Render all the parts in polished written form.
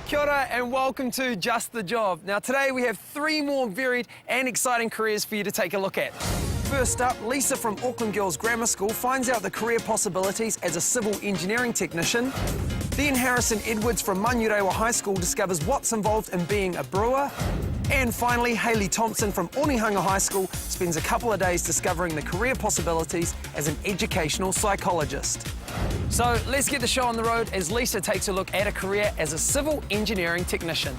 Kia ora and welcome to Just the Job. Now today we have 3 more varied and exciting careers for you to take a look at. First up, Lisa from Auckland Girls Grammar School finds out the career possibilities as a civil engineering technician. Then Harrison Edwards from Manurewa High School discovers what's involved in being a brewer. And finally, Hayley Thompson from Onehunga High School spends a couple of days discovering the career possibilities as an educational psychologist. So let's get the show on the road as Lisa takes a look at a career as a civil engineering technician.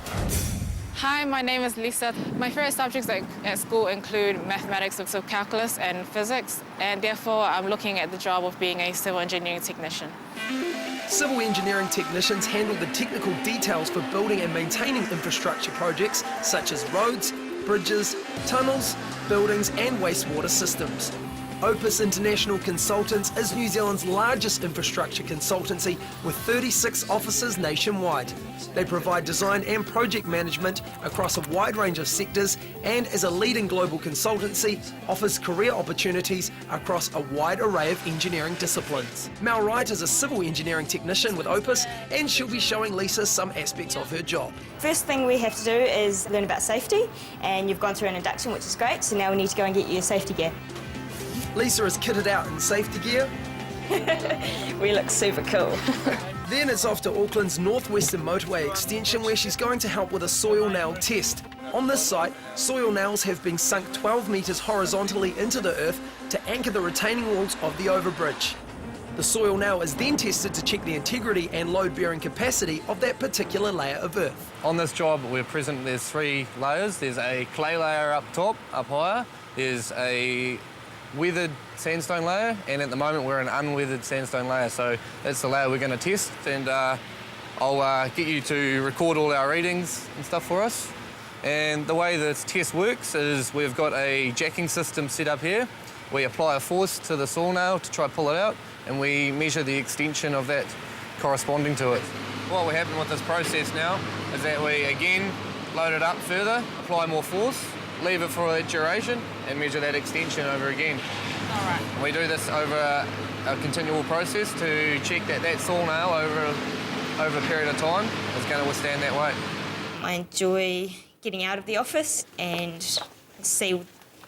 Hi, my name is Lisa. My favourite subjects at school include mathematics, so calculus and physics, and therefore I'm looking at the job of being a civil engineering technician. Civil engineering technicians handle the technical details for building and maintaining infrastructure projects such as roads, bridges, tunnels, buildings and wastewater systems. Opus International Consultants is New Zealand's largest infrastructure consultancy with 36 offices nationwide. They provide design and project management across a wide range of sectors and as a leading global consultancy offers career opportunities across a wide array of engineering disciplines. Mel Wright is a civil engineering technician with Opus and she'll be showing Lisa some aspects of her job. First thing we have to do is learn about safety, and you've gone through an induction, which is great, so now we need to go and get you your safety gear. Lisa is kitted out in safety gear. We look super cool. Then it's off to Auckland's Northwestern Motorway extension where she's going to help with a soil nail test. On this site, soil nails have been sunk 12 metres horizontally into the earth to anchor the retaining walls of the overbridge. The soil nail is then tested to check the integrity and load-bearing capacity of that particular layer of earth. On this job, there's 3 layers. There's a clay layer up top, up higher. There's a weathered sandstone layer, and at the moment we're an unweathered sandstone layer, so that's the layer we're going to test, and I'll get you to record all our readings and stuff for us. And the way this test works is we've got a jacking system set up here. We apply a force to the saw nail to try to pull it out, and we measure the extension of that corresponding to it. What will happen with this process now is that we again load it up further, apply more force, leave it for a duration and measure that extension over again. All right. And we do this over a continual process to check that that saw nail over a period of time is going to withstand that weight. I enjoy getting out of the office and see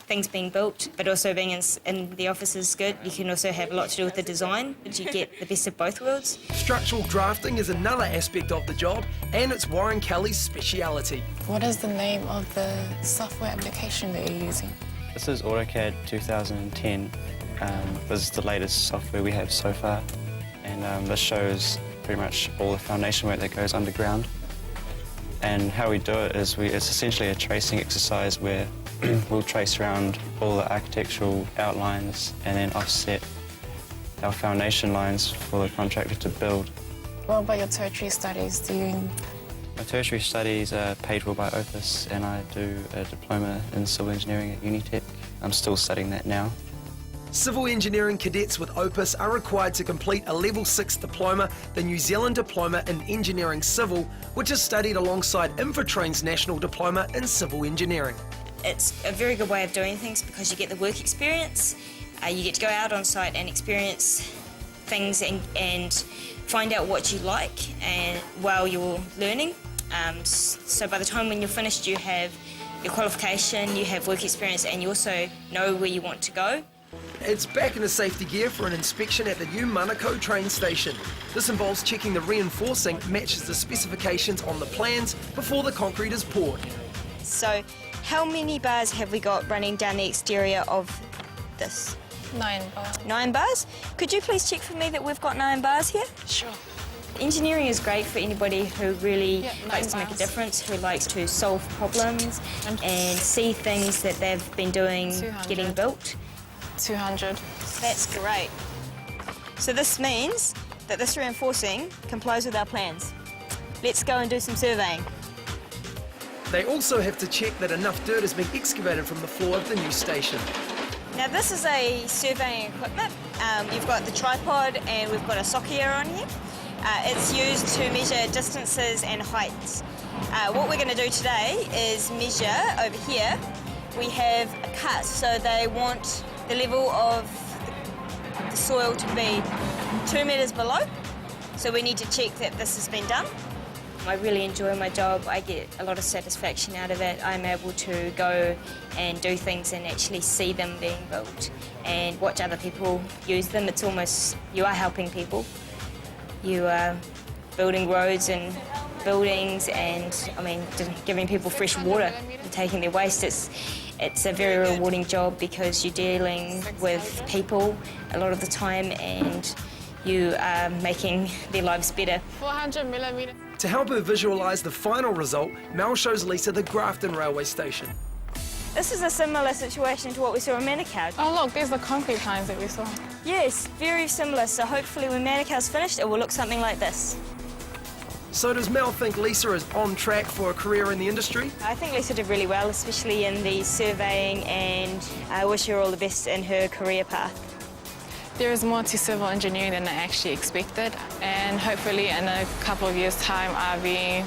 things being built, but also being in the office is good. You can also have a lot to do with the design, but you get the best of both worlds. Structural drafting is another aspect of the job, and it's Warren Kelly's speciality. What is the name of the software application that you're using? This is AutoCAD 2010. This is the latest software we have so far, and this shows pretty much all the foundation work that goes underground. And how we do it is it's essentially a tracing exercise where we'll trace around all the architectural outlines and then offset our foundation lines for the contractor to build. What about your tertiary studies? My tertiary studies are paid for by Opus, and I do a diploma in civil engineering at Unitec. I'm still studying that now. Civil engineering cadets with Opus are required to complete a Level 6 diploma, the New Zealand Diploma in Engineering Civil, which is studied alongside Infotrain's National Diploma in Civil Engineering. It's a very good way of doing things because you get the work experience, you get to go out on site and experience things and find out what you like and while you're learning. So by the time when you're finished, you have your qualification, you have work experience, and you also know where you want to go. It's back in the safety gear for an inspection at the new Manukau train station. This involves checking the reinforcing matches the specifications on the plans before the concrete is poured. So how many bars have we got running down the exterior of this? 9 bars. 9 bars? Could you please check for me that we've got 9 bars here? Sure. Engineering is great for anybody who really 9 likes to make a bars. difference, who likes to solve problems and see things that they've been doing 200. getting built. 200. That's great. So this means that this reinforcing complies with our plans. Let's go and do some surveying. They also have to check that enough dirt has been excavated from the floor of the new station. Now this is a surveying equipment. You've got the tripod and we've got a sockier on here. It's used to measure distances and heights. What we're going to do today is measure over here. We have a cut, so they want the level of the soil to be 2 metres below. So we need to check that this has been done. I really enjoy my job. I get a lot of satisfaction out of it. I'm able to go and do things and actually see them being built and watch other people use them. It's almost, you are helping people. You are building roads and buildings and, giving people fresh water and taking their waste. It's a very rewarding job because you're dealing with people a lot of the time and you are making their lives better. 400 millimetres. To help her visualise the final result, Mel shows Lisa the Grafton railway station. This is a similar situation to what we saw in Manukau. Oh look, there's the concrete lines that we saw. Yes, very similar. So hopefully when Manukau's finished, it will look something like this. So does Mel think Lisa is on track for a career in the industry? I think Lisa did really well, especially in the surveying, and I wish her all the best in her career path. There is more to civil engineering than I actually expected, and hopefully in a couple of years' time I'll be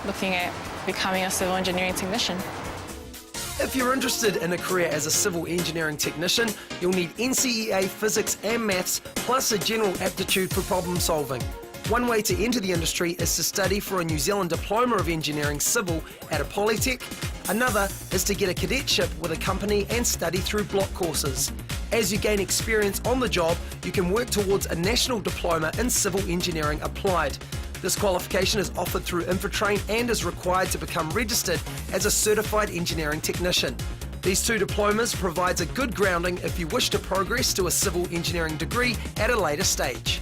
looking at becoming a civil engineering technician. If you're interested in a career as a civil engineering technician, you'll need NCEA physics and maths, plus a general aptitude for problem solving. One way to enter the industry is to study for a New Zealand Diploma of Engineering Civil at a polytech. Another is to get a cadetship with a company and study through block courses. As you gain experience on the job, you can work towards a national diploma in civil engineering applied. This qualification is offered through Infotrain and is required to become registered as a certified engineering technician. These two diplomas provides a good grounding if you wish to progress to a civil engineering degree at a later stage.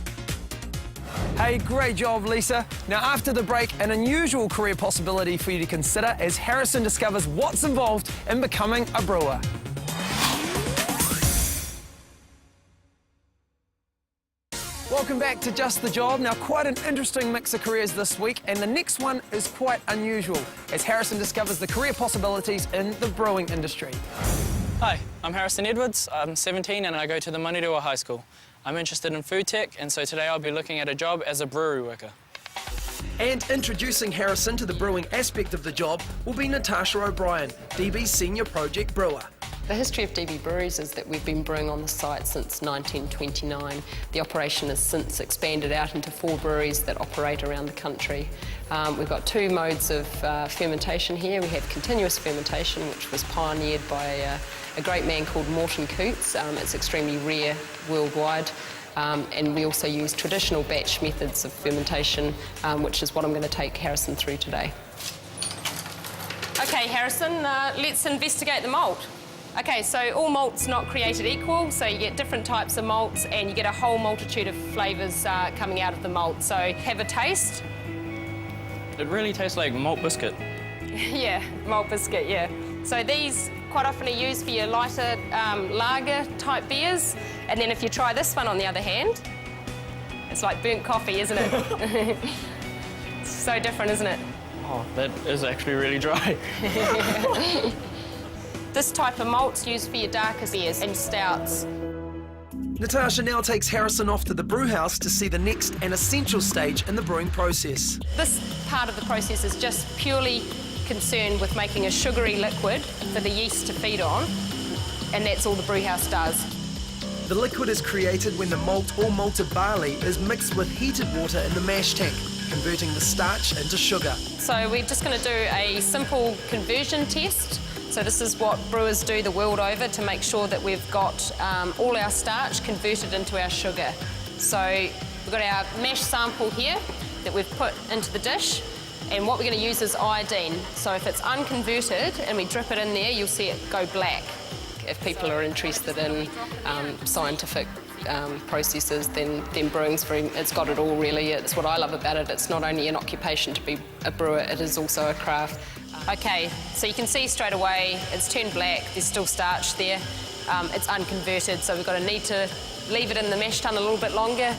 Hey, great job, Lisa. Now, after the break, an unusual career possibility for you to consider as Harrison discovers what's involved in becoming a brewer. Welcome back to Just the Job. Now, quite an interesting mix of careers this week, and the next one is quite unusual as Harrison discovers the career possibilities in the brewing industry. Hi, I'm Harrison Edwards. I'm 17 and I go to the Manurewa High School. I'm interested in food tech, and so today I'll be looking at a job as a brewery worker. And introducing Harrison to the brewing aspect of the job will be Natasha O'Brien, DB's Senior Project Brewer. The history of DB Breweries is that we've been brewing on the site since 1929. The operation has since expanded out into 4 breweries that operate around the country. We've got 2 modes of fermentation here. We have continuous fermentation, which was pioneered by a great man called Morton Coots. It's extremely rare worldwide. And we also use traditional batch methods of fermentation, which is what I'm going to take Harrison through today. Okay, Harrison, let's investigate the malt. Okay, so all malt's not created equal, so you get different types of malts and you get a whole multitude of flavours coming out of the malt. So have a taste. It really tastes like malt biscuit. Yeah, malt biscuit, yeah. So these quite often are used for your lighter lager type beers. And then if you try this one on the other hand, it's like burnt coffee, isn't it? It's so different, isn't it? Oh, that is actually really dry. This type of malt's used for your darker beers and stouts. Natasha now takes Harrison off to the brew house to see the next and essential stage in the brewing process. This part of the process is just purely concerned with making a sugary liquid for the yeast to feed on, and that's all the brew house does. The liquid is created when the malt or malted barley is mixed with heated water in the mash tank, converting the starch into sugar. So we're just going to do a simple conversion test. So this is what brewers do the world over to make sure that we've got all our starch converted into our sugar. So we've got our mash sample here that we've put into the dish, and what we're going to use is iodine. So if it's unconverted and we drip it in there, you'll see it go black. If people are interested in scientific processes, then brewing's it's got it all really. It's what I love about it. It's not only an occupation to be a brewer, it is also a craft. Okay, so you can see straight away it's turned black, there's still starch there. It's unconverted, so we've got to need to leave it in the mash tun a little bit longer.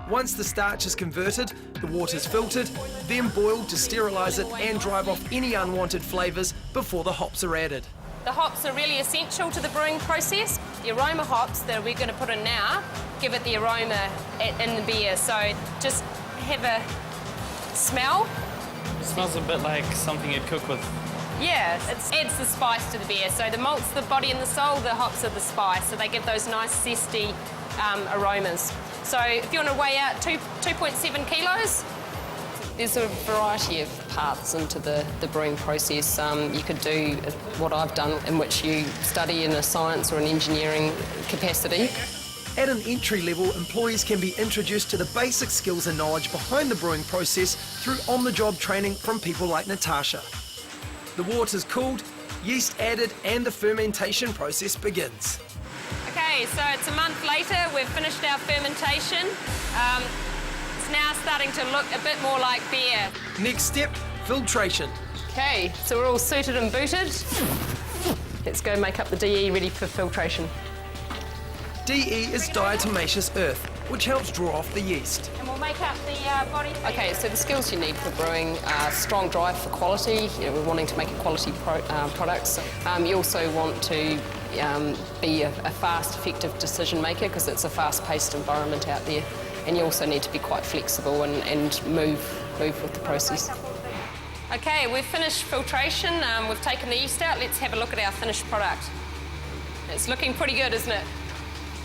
Once the starch is converted, the water's filtered, then boiled to sterilise it and drive off any unwanted flavours before the hops are added. The hops are really essential to the brewing process. The aroma hops that we're going to put in now give it the aroma in the beer. So just have a smell. It smells a bit like something you'd cook with. Yeah, it adds the spice to the beer. So the malt's the body and the soul, the hops are the spice. So they give those nice zesty aromas. So if you want to weigh out 2.7 kilos, There's a variety of paths into the brewing process. You could do what I've done, in which you study in a science or an engineering capacity. At an entry level, employees can be introduced to the basic skills and knowledge behind the brewing process through on-the-job training from people like Natasha. The water's cooled, yeast added, and the fermentation process begins. Okay, so it's a month later, we've finished our fermentation. It's now starting to look a bit more like beer. Next step, filtration. Okay, so we're all suited and booted. Let's go make up the DE ready for filtration. DE is diatomaceous earth, which helps draw off the yeast. And we'll make up the body. Okay, so the skills you need for brewing are strong drive for quality. We're wanting to make a quality products. You also want to be a fast, effective decision maker because it's a fast-paced environment out there. And you also need to be quite flexible and move with the process. Okay, we've finished filtration. We've taken the yeast out. Let's have a look at our finished product. It's looking pretty good, isn't it?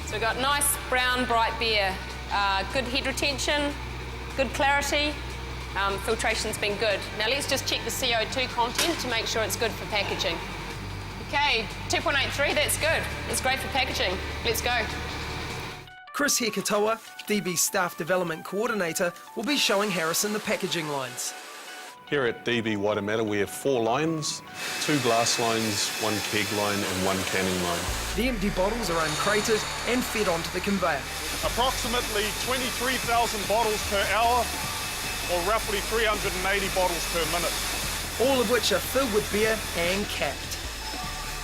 So we've got nice brown, bright beer, good head retention, good clarity. Filtration's been good. Now let's just check the CO2 content to make sure it's good for packaging. Okay, 2.83, that's good. It's great for packaging. Let's go. Chris Hekatoa, DB's Staff Development Coordinator, will be showing Harrison the packaging lines. Here at DB Waitemata we have 4 lines, 2 glass lines, 1 keg line and 1 canning line. The empty bottles are uncrated and fed onto the conveyor. Approximately 23,000 bottles per hour, or roughly 380 bottles per minute. All of which are filled with beer and capped.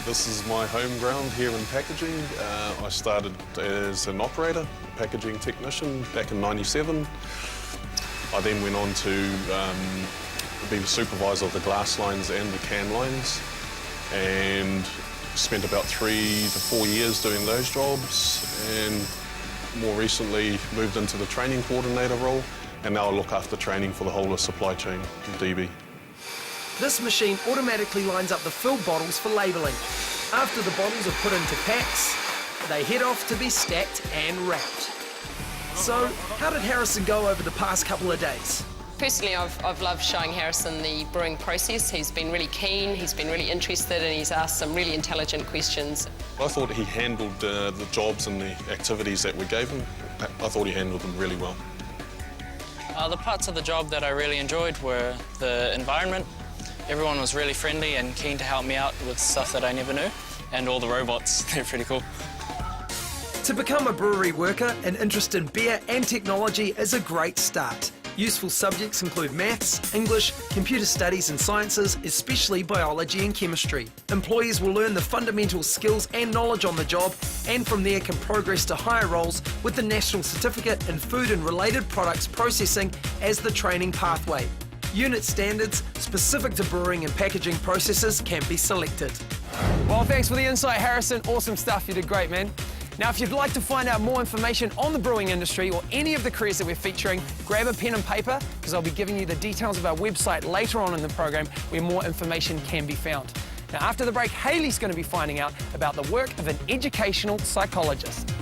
This is my home ground here in packaging. I started as an operator, packaging technician back in '97. I then went on to be the supervisor of the glass lines and the can lines, and spent about 3 to 4 years doing those jobs, and more recently moved into the training coordinator role, and now I look after training for the whole of supply chain in DB. This machine automatically lines up the filled bottles for labelling. After the bottles are put into packs, they head off to be stacked and wrapped. So, how did Harrison go over the past couple of days? Personally, I've loved showing Harrison the brewing process. He's been really keen, he's been really interested, and he's asked some really intelligent questions. I thought he handled the jobs and the activities that we gave him. I thought he handled them really well. The parts of the job that I really enjoyed were the environment. Everyone was really friendly and keen to help me out with stuff that I never knew. And all the robots, they're pretty cool. To become a brewery worker, an interest in beer and technology is a great start. Useful subjects include maths, English, computer studies and sciences, especially biology and chemistry. Employees will learn the fundamental skills and knowledge on the job, and from there can progress to higher roles with the National Certificate in Food and Related Products Processing as the training pathway. Unit standards specific to brewing and packaging processes can be selected. Well, thanks for the insight, Harrison. Awesome stuff. You did great, man. Now, if you'd like to find out more information on the brewing industry or any of the careers that we're featuring, grab a pen and paper, because I'll be giving you the details of our website later on in the program where more information can be found. Now, after the break, Hayley's going to be finding out about the work of an educational psychologist.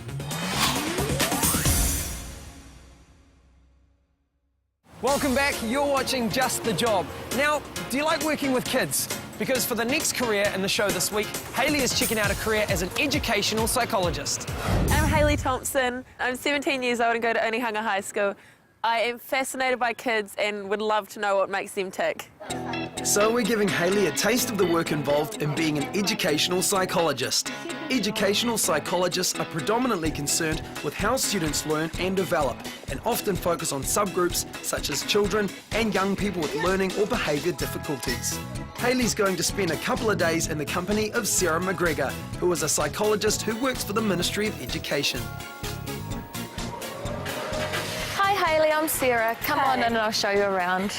Welcome back. You're watching Just the Job. Now, do you like working with kids? Because for the next career in the show this week, Hayley is checking out a career as an educational psychologist. I'm Hayley Thompson. I'm 17 years old and go to Onehunga High School. I am fascinated by kids and would love to know what makes them tick. So we're giving Hayley a taste of the work involved in being an educational psychologist. Educational psychologists are predominantly concerned with how students learn and develop, and often focus on subgroups such as children and young people with learning or behaviour difficulties. Hayley's going to spend a couple of days in the company of Sarah McGregor, who is a psychologist who works for the Ministry of Education. Hi Hayley, I'm Sarah. Come on in and I'll show you around.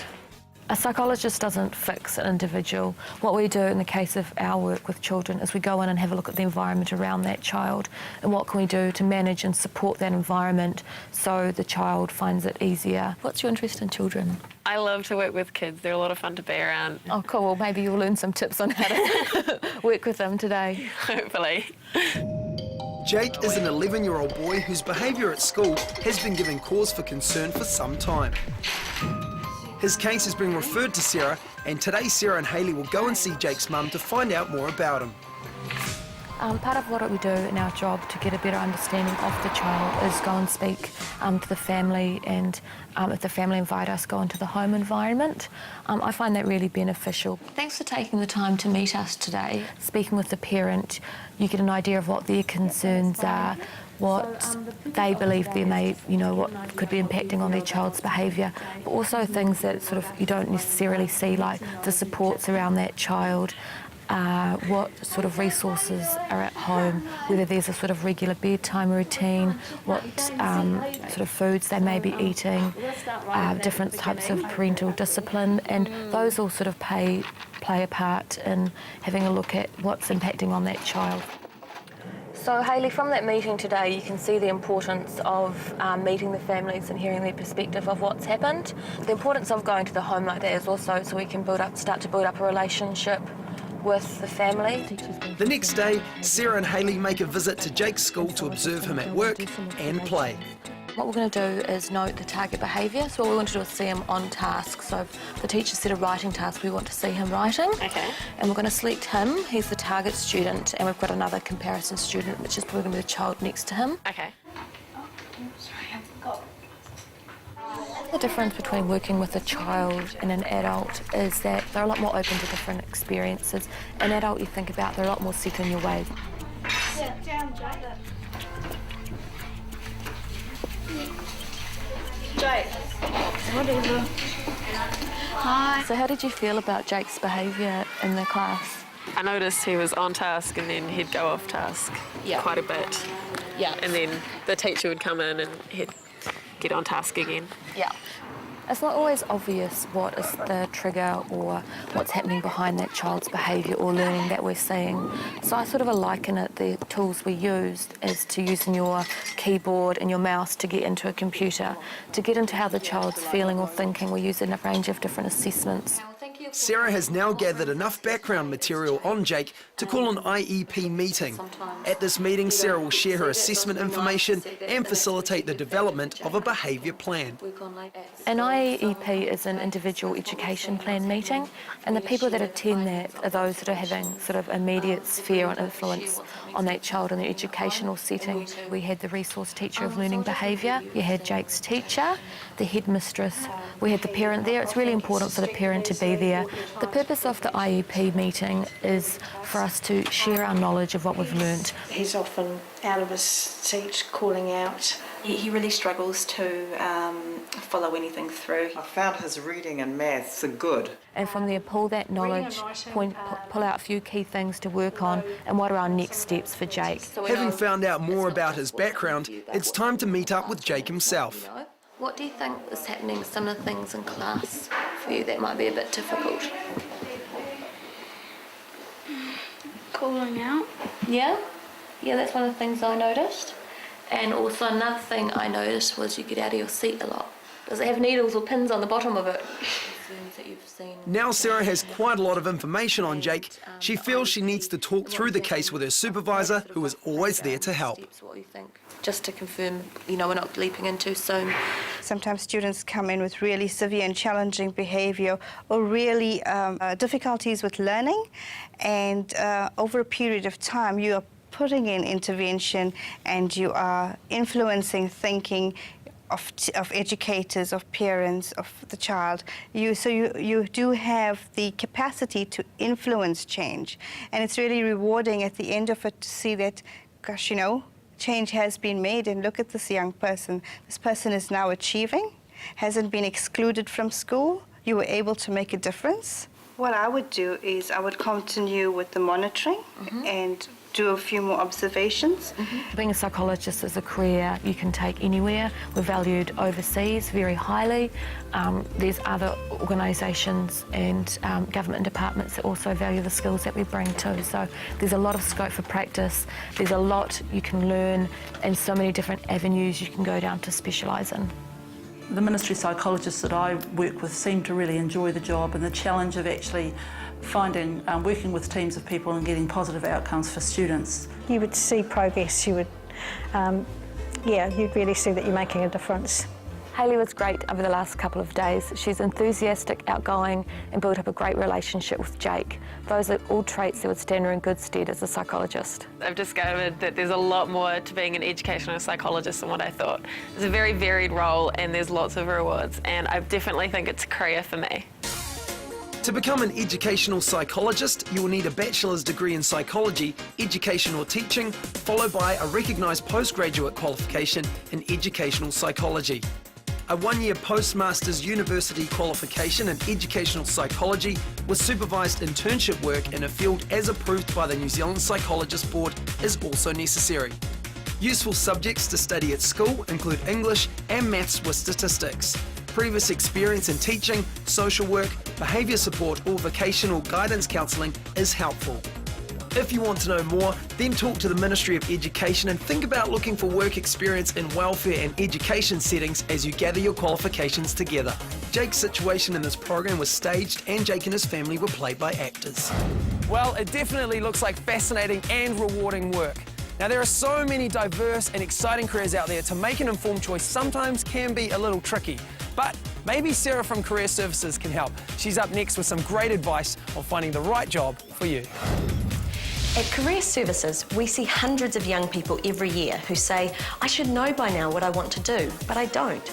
A psychologist doesn't fix an individual. What we do in the case of our work with children is we go in and have a look at the environment around that child and what can we do to manage and support that environment so the child finds it easier. What's your interest in children? I love to work with kids. They're a lot of fun to be around. Oh, cool. Well, maybe you'll learn some tips on how to work with them today. Hopefully. Jake is an 11-year-old boy whose behaviour at school has been giving cause for concern for some time. His case has been referred to Sarah, and today Sarah and Hayley will go and see Jake's mum to find out more about him. Part of what we do in our job to get a better understanding of the child is go and speak to the family, and if the family invite us, go into the home environment. I find that really beneficial. Thanks for taking the time to meet us today. Speaking with the parent, you get an idea of what their concerns are, what they believe they may, what could be impacting on their child's behaviour, but also things that sort of you don't necessarily see, like the supports around that child, what sort of resources are at home, whether there's a sort of regular bedtime routine, what sort of foods they may be eating, different types of parental discipline, and those all sort of play a part in having a look at what's impacting on that child. So Hayley, from that meeting today, you can see the importance of meeting the families and hearing their perspective of what's happened. The importance of going to the home like that is also so we can start to build up a relationship with the family. The next day, Sarah and Hayley make a visit to Jake's school to observe him at work and play. What we're going to do is note the target behaviour. So what we want to do is see him on task. So if the teacher set a writing task, we want to see him writing. Okay. And we're going to select him. He's the target student, and we've got another comparison student, which is probably going to be the child next to him. Okay. The difference between working with a child and an adult is that they're a lot more open to different experiences. An adult, you think about, they're a lot more set in your ways. Jake. Whatever. Hi. So how did you feel about Jake's behaviour in the class? I noticed he was on task and then he'd go off task quite a bit. Yeah. And then the teacher would come in and he'd get on task again. Yeah. It's not always obvious what is the trigger or what's happening behind that child's behaviour or learning that we're seeing. So I sort of liken it, the tools we used, as to using your keyboard and your mouse to get into a computer. To get into how the child's feeling or thinking, we use a range of different assessments. Sarah has now gathered enough background material on Jake to call an IEP meeting. At this meeting, Sarah will share her assessment information and facilitate the development of a behaviour plan. An IEP is an individual education plan meeting, and the people that attend that are those that are having sort of immediate sphere and influence on that child in the educational setting. We had the resource teacher of learning behaviour, you had Jake's teacher, the headmistress, we had the parent there. It's really important for the parent to be there. The purpose of the IEP meeting is for us to share our knowledge of what we've learnt. He's often out of his seat calling out. He really struggles to follow anything through. I found his reading and maths are good. And from there, pull that knowledge, pull out a few key things to work on, and what are our next steps for Jake. Having found out more about his background, it's time to meet up with Jake himself. What do you think is happening, some of the things in class for you that might be a bit difficult? Calling out. Yeah? Yeah, that's one of the things I noticed. And also another thing I noticed was you get out of your seat a lot. Does it have needles or pins on the bottom of it? That you've seen. Now Sarah has quite a lot of information on Jake. She feels she needs to talk through the case with her supervisor, who is always there to help. What you think? Just to confirm, we're not leaping in too soon. Sometimes students come in with really severe and challenging behaviour or really difficulties with learning, and over a period of time you are putting in intervention and you are influencing thinking of educators, of parents, of the child. So you do have the capacity to influence change, and it's really rewarding at the end of it to see that, gosh, change has been made, and look at this young person. This person is now achieving, hasn't been excluded from school. You were able to make a difference. What I would do is I would continue with the monitoring and do a few more observations. Being a psychologist is a career you can take anywhere. We're valued overseas very highly. There's other organisations and government departments that also value the skills that we bring too. So there's a lot of scope for practice. There's a lot you can learn and so many different avenues you can go down to specialise in. The ministry psychologists that I work with seem to really enjoy the job and the challenge of actually working with teams of people and getting positive outcomes for students. You would see progress. You would, you'd really see that you're making a difference. Hayley was great over the last couple of days. She's enthusiastic, outgoing, and built up a great relationship with Jake. Those are all traits that would stand her in good stead as a psychologist. I've discovered that there's a lot more to being an educational psychologist than what I thought. It's a very varied role and there's lots of rewards, and I definitely think it's a career for me. To become an educational psychologist, you will need a bachelor's degree in psychology, education or teaching, followed by a recognised postgraduate qualification in educational psychology. A one-year postmaster's university qualification in educational psychology with supervised internship work in a field as approved by the New Zealand Psychologist Board is also necessary. Useful subjects to study at school include English and maths with statistics. Previous experience in teaching, social work, behaviour support or vocational guidance counselling is helpful. If you want to know more, then talk to the Ministry of Education and think about looking for work experience in welfare and education settings as you gather your qualifications together. Jake's situation in this program was staged and Jake and his family were played by actors. Well, it definitely looks like fascinating and rewarding work. Now, there are so many diverse and exciting careers out there. To make an informed choice sometimes can be a little tricky. But maybe Sarah from Career Services can help. She's up next with some great advice on finding the right job for you. At Career Services, we see hundreds of young people every year who say, I should know by now what I want to do, but I don't.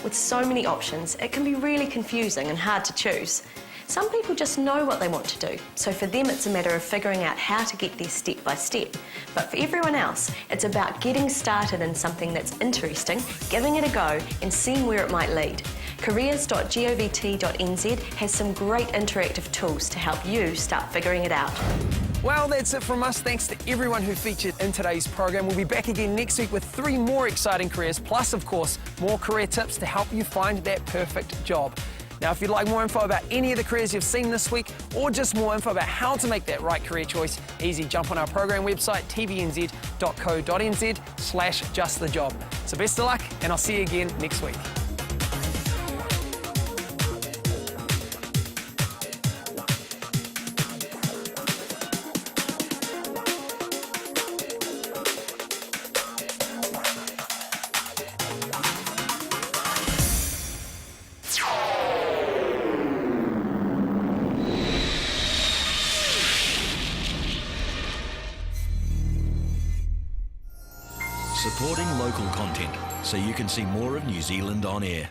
With so many options, it can be really confusing and hard to choose. Some people just know what they want to do, so for them it's a matter of figuring out how to get there step by step. But for everyone else, it's about getting started in something that's interesting, giving it a go and seeing where it might lead. Careers.govt.nz has some great interactive tools to help you start figuring it out. Well, that's it from us. Thanks to everyone who featured in today's program. We'll be back again next week with 3 more exciting careers, plus, of course, more career tips to help you find that perfect job. Now, if you'd like more info about any of the careers you've seen this week, or just more info about how to make that right career choice, easy, jump on our program website, tvnz.co.nz/justthejob. So best of luck, and I'll see you again next week. Supporting local content so you can see more of New Zealand on air.